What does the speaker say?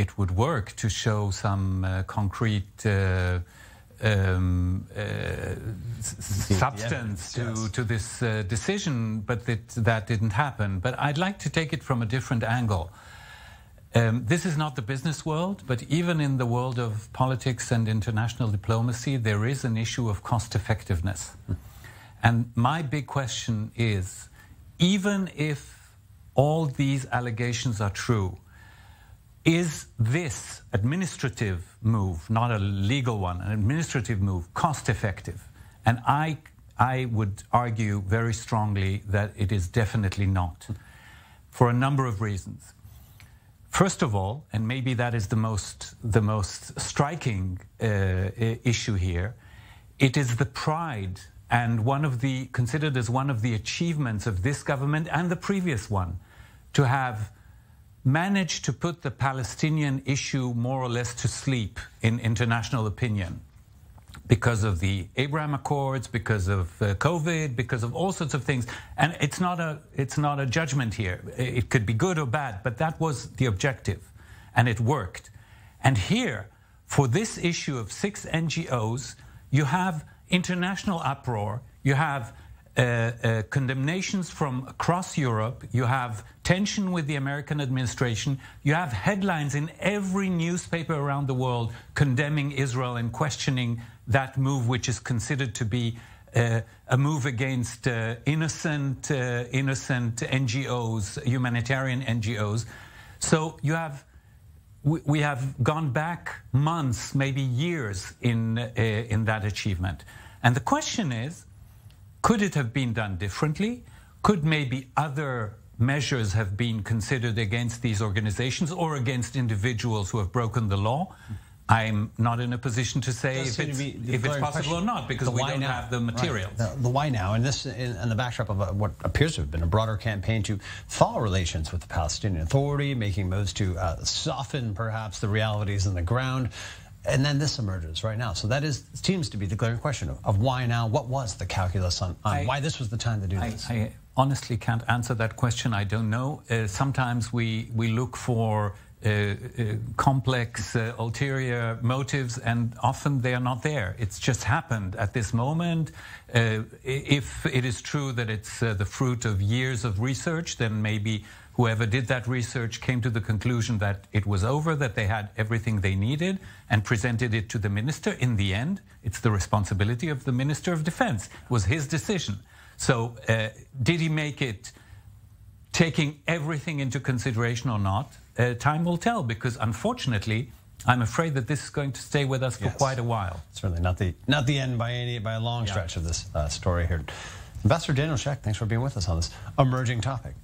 it would work to show some concrete substance to this decision, but that didn't happen. But I'd like to take it from a different angle. This is not the business world, but even in the world of politics and international diplomacy, there is an issue of cost effectiveness. And my big question is, even if all these allegations are true, is this administrative move, not a legal one, an administrative move, cost effective? And I would argue very strongly that it is definitely not, for a number of reasons. First of all, and maybe that is the most striking issue here, it is the pride and considered as one of the achievements of this government and the previous one, to have managed to put the Palestinian issue more or less to sleep in international opinion, because of the Abraham Accords, because of COVID, because of all sorts of things. And it's not a judgment here. It could be good or bad, but that was the objective, and it worked. And here, for this issue of 6 NGOs, you have international uproar, you have condemnations from across Europe, you have tension with the American administration, you have headlines in every newspaper around the world condemning Israel and questioning that move, which is considered to be a move against innocent NGOs, humanitarian NGOs. So we have gone back months, maybe years in that achievement. And the question is, could it have been done differently? Could maybe other measures have been considered against these organizations or against individuals who have broken the law? I'm not in a position to say if it's possible or not, because we don't have the materials. Right. The why now, and this in the backdrop of what appears to have been a broader campaign to thaw relations with the Palestinian Authority, making moves to soften perhaps the realities on the ground. And then this emerges right now. So that seems to be the glaring question of why now? What was the calculus on why this was the time to do this? I honestly can't answer that question. I don't know. Sometimes we look for complex ulterior motives, and often they are not there. It's just happened at this moment. If it is true that it's the fruit of years of research, then maybe whoever did that research came to the conclusion that it was over, that they had everything they needed, and presented it to the minister. In the end, it's the responsibility of the Minister of Defense. It was his decision. So did he make it taking everything into consideration or not? Time will tell, because unfortunately, I'm afraid that this is going to stay with us for quite a while. Certainly not the end by a long stretch of this story here. Ambassador Daniel Shek, thanks for being with us on this emerging topic.